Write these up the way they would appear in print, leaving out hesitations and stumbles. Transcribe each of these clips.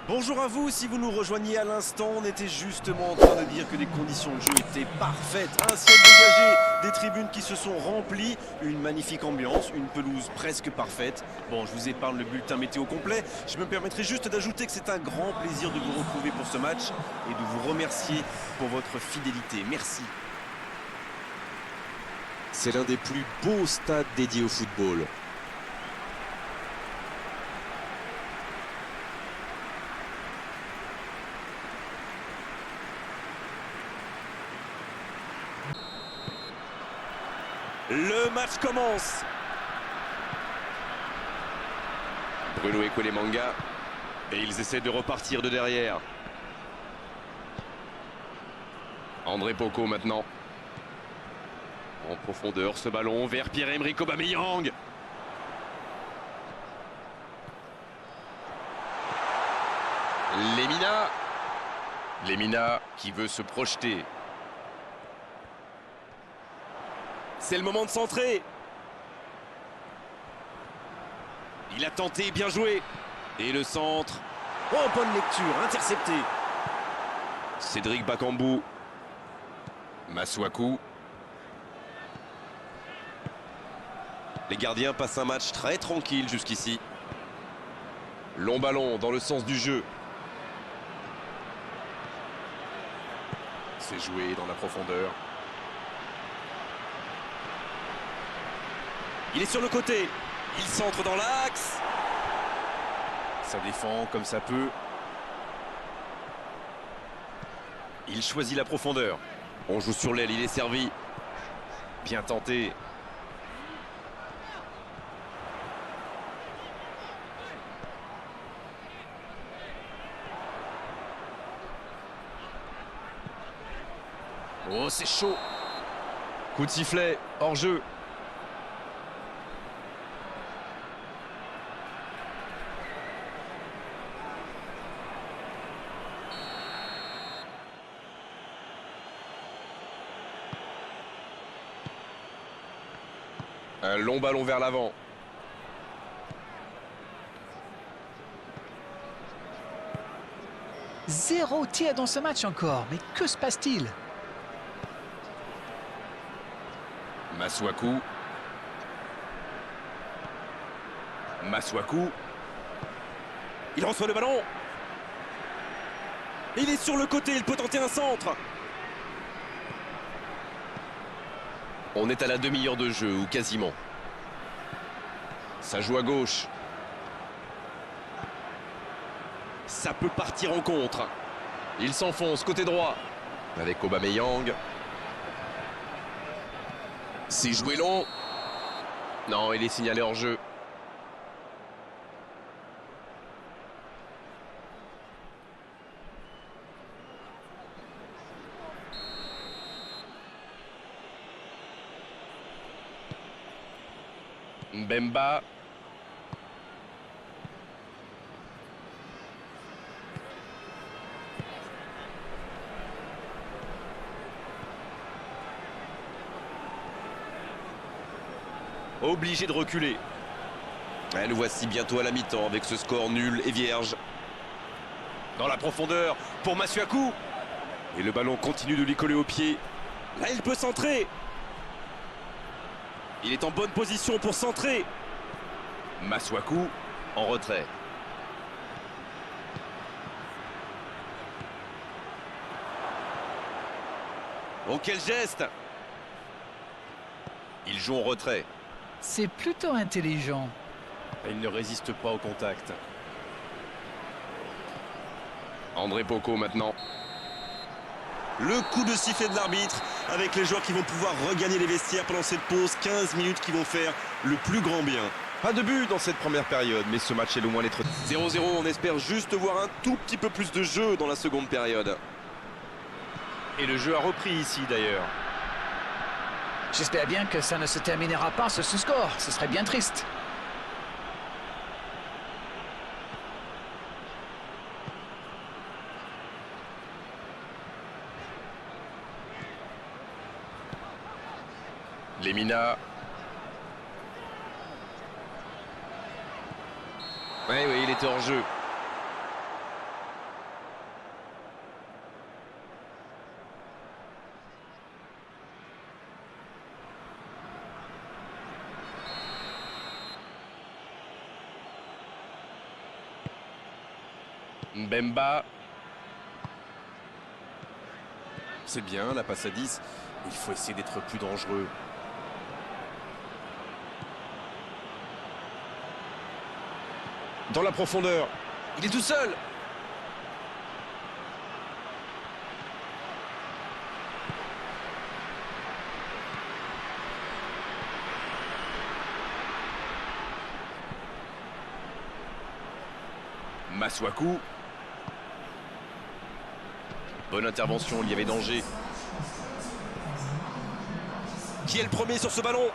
Bonjour à vous, si vous nous rejoignez à l'instant, on était justement en train de dire que les conditions de jeu étaient parfaites. Un ciel dégagé, des tribunes qui se sont remplies, une magnifique ambiance, une pelouse presque parfaite. Bon, je vous épargne le bulletin météo complet, je me permettrai juste d'ajouter que c'est un grand plaisir de vous retrouver pour ce match et de vous remercier pour votre fidélité. Merci. C'est l'un des plus beaux stades dédiés au football. Le match commence. Bruno Ekwelemanga. Et ils essaient de repartir de derrière. André Poco maintenant. En profondeur, ce ballon vers Pierre-Emerick Aubameyang. Lemina. Lemina qui veut se projeter. C'est le moment de centrer. Il a tenté, bien joué. Et le centre. Oh, bonne lecture, intercepté. Cédric Bakambu. Masuaku. Les gardiens passent un match très tranquille jusqu'ici. Long ballon dans le sens du jeu. C'est joué dans la profondeur. Il est sur le côté. Il centre dans l'axe. Ça défend comme ça peut. Il choisit la profondeur. On joue sur l'aile, il est servi. Bien tenté. Oh, c'est chaud. Coup de sifflet, hors jeu. Un long ballon vers l'avant. Zéro tir dans ce match encore, mais que se passe-t-il? Masuaku. Masuaku. Il reçoit le ballon. Il est sur le côté, il peut tenter un centre. On est à la demi-heure de jeu, ou quasiment. Ça joue à gauche. Ça peut partir en contre. Il s'enfonce côté droit. Avec Aubameyang. C'est joué long. Non, il est signalé hors jeu. Mbemba. Obligé de reculer. Et nous voici bientôt à la mi-temps avec ce score nul et vierge. Dans la profondeur pour Masuaku. Et le ballon continue de lui coller au pied. Là, il peut centrer. Il est en bonne position pour centrer. Masuaku en retrait. Oh, quel geste! Il joue en retrait. C'est plutôt intelligent. Il ne résiste pas au contact. André Poco maintenant. Le coup de sifflet de l'arbitre avec les joueurs qui vont pouvoir regagner les vestiaires pendant cette pause. 15 minutes qui vont faire le plus grand bien. Pas de but dans cette première période, mais ce match est loin d'être 0-0, on espère juste voir un tout petit peu plus de jeu dans la seconde période. Et le jeu a repris ici d'ailleurs. J'espère bien que ça ne se terminera pas sur ce score. Ce serait bien triste. Lemina. Oui, il était hors jeu. Mbemba. C'est bien, la passe à 10. Il faut essayer d'être plus dangereux. Dans la profondeur. Il est tout seul. Masuaku. Bonne intervention, il y avait danger. Qui est le premier sur ce ballon?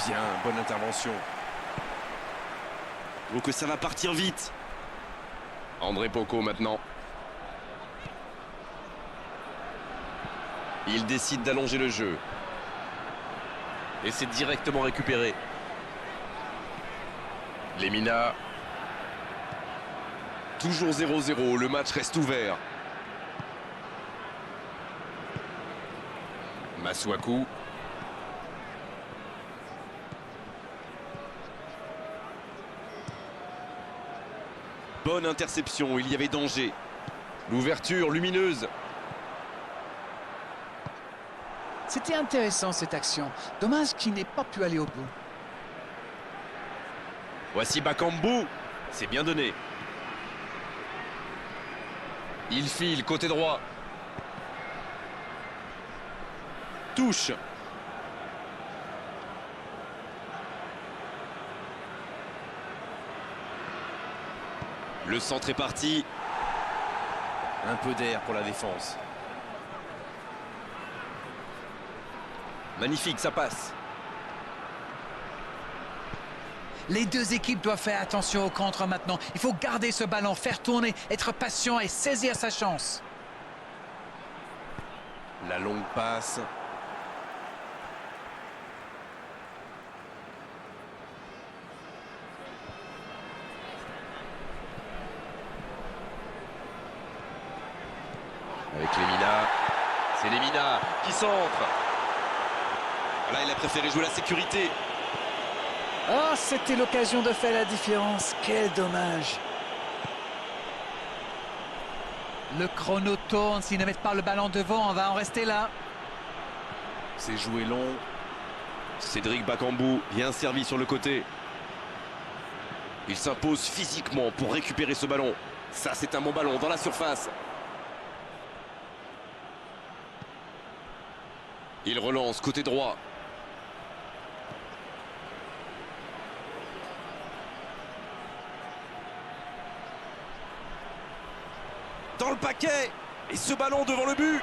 Bien, bonne intervention. Donc ça va partir vite. André Poco maintenant. Il décide d'allonger le jeu. Et c'est directement récupéré. Lemina. Toujours 0-0, le match reste ouvert. Masuaku. Bonne interception, il y avait danger. L'ouverture lumineuse. C'était intéressant cette action. Dommage qu'il n'ait pas pu aller au bout. Voici Bakambu. C'est bien donné. Il file côté droit. Touche. Le centre est parti. Un peu d'air pour la défense. Magnifique, ça passe. Les deux équipes doivent faire attention au contre maintenant. Il faut garder ce ballon, faire tourner, être patient et saisir sa chance. La longue passe. Avec Lemina. C'est Lemina qui centre. Là, il a préféré jouer la sécurité. Oh, c'était l'occasion de faire la différence. Quel dommage. Le chrono tourne. S'ils ne mettent pas le ballon devant, on va en rester là. C'est joué long. Cédric Bakambu, bien servi sur le côté. Il s'impose physiquement pour récupérer ce ballon. Ça, c'est un bon ballon dans la surface. Il relance côté droit. Dans le paquet. Et ce ballon devant le but.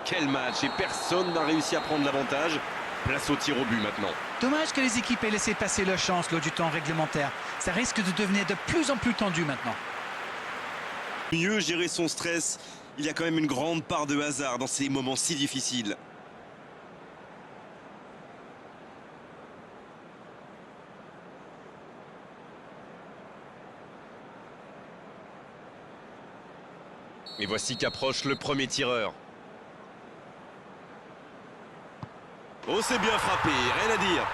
Quel match, et personne n'a réussi à prendre l'avantage. Place au tir au but maintenant. Dommage que les équipes aient laissé passer leur chance lors du temps réglementaire. Ça risque de devenir de plus en plus tendu maintenant. Mieux gérer son stress. Il y a quand même une grande part de hasard dans ces moments si difficiles. Et voici qu'approche le premier tireur. Oh, c'est bien frappé, rien à dire.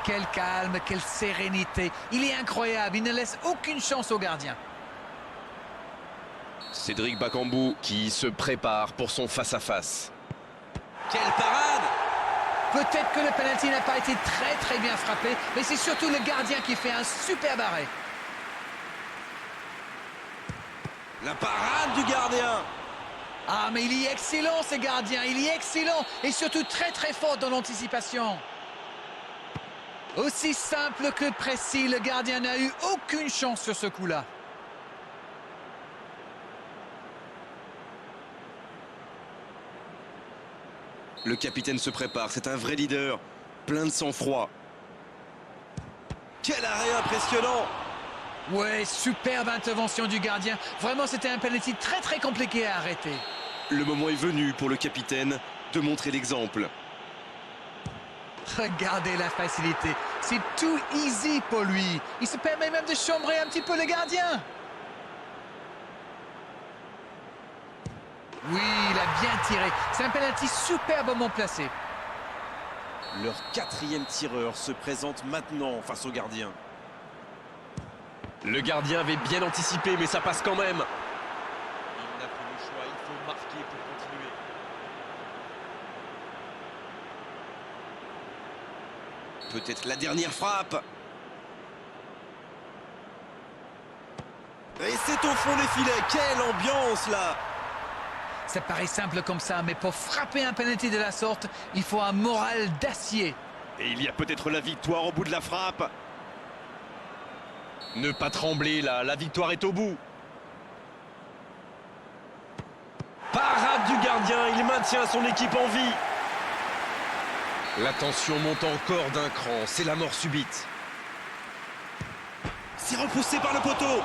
Quel calme, quelle sérénité. Il est incroyable, il ne laisse aucune chance au gardien. Cédric Bakambu qui se prépare pour son face-à-face. Quelle parade! Peut-être que le penalty n'a pas été très bien frappé, mais c'est surtout le gardien qui fait un superbe arrêt. La parade du gardien! Ah, mais il est excellent ce gardien, il est excellent et surtout très fort dans l'anticipation. Aussi simple que précis, le gardien n'a eu aucune chance sur ce coup-là. Le capitaine se prépare, c'est un vrai leader, plein de sang-froid. Quel arrêt impressionnant! Ouais, superbe intervention du gardien. Vraiment, c'était un penalty très compliqué à arrêter. Le moment est venu pour le capitaine de montrer l'exemple. Regardez la facilité. C'est tout easy pour lui. Il se permet même de chambrer un petit peu le gardien. Oui, il a bien tiré. C'est un penalty superbement placé. Leur 4e tireur se présente maintenant face au gardien. Le gardien avait bien anticipé, mais ça passe quand même. Il n'a plus le choix, il faut marquer pour continuer. Peut-être la dernière frappe. Et c'est au fond des filets. Quelle ambiance là! Ça paraît simple comme ça, mais pour frapper un penalty de la sorte, il faut un moral d'acier. Et il y a peut-être la victoire au bout de la frappe. Ne pas trembler là, la victoire est au bout. Parade du gardien, il maintient son équipe en vie. La tension monte encore d'un cran, c'est la mort subite. C'est repoussé par le poteau.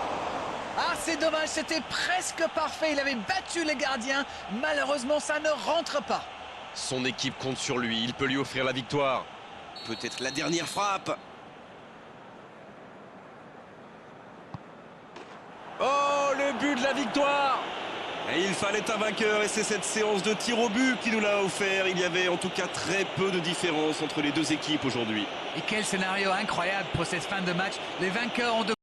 Ah, c'est dommage, c'était presque parfait. Il avait battu le gardien. Malheureusement, ça ne rentre pas. Son équipe compte sur lui, il peut lui offrir la victoire. Peut-être la dernière frappe. Oh, le but de la victoire! Et il fallait un vainqueur et c'est cette séance de tir au but qui nous l'a offert. Il y avait en tout cas très peu de différence entre les deux équipes aujourd'hui. Et quel scénario incroyable pour cette fin de match. Les vainqueurs ont de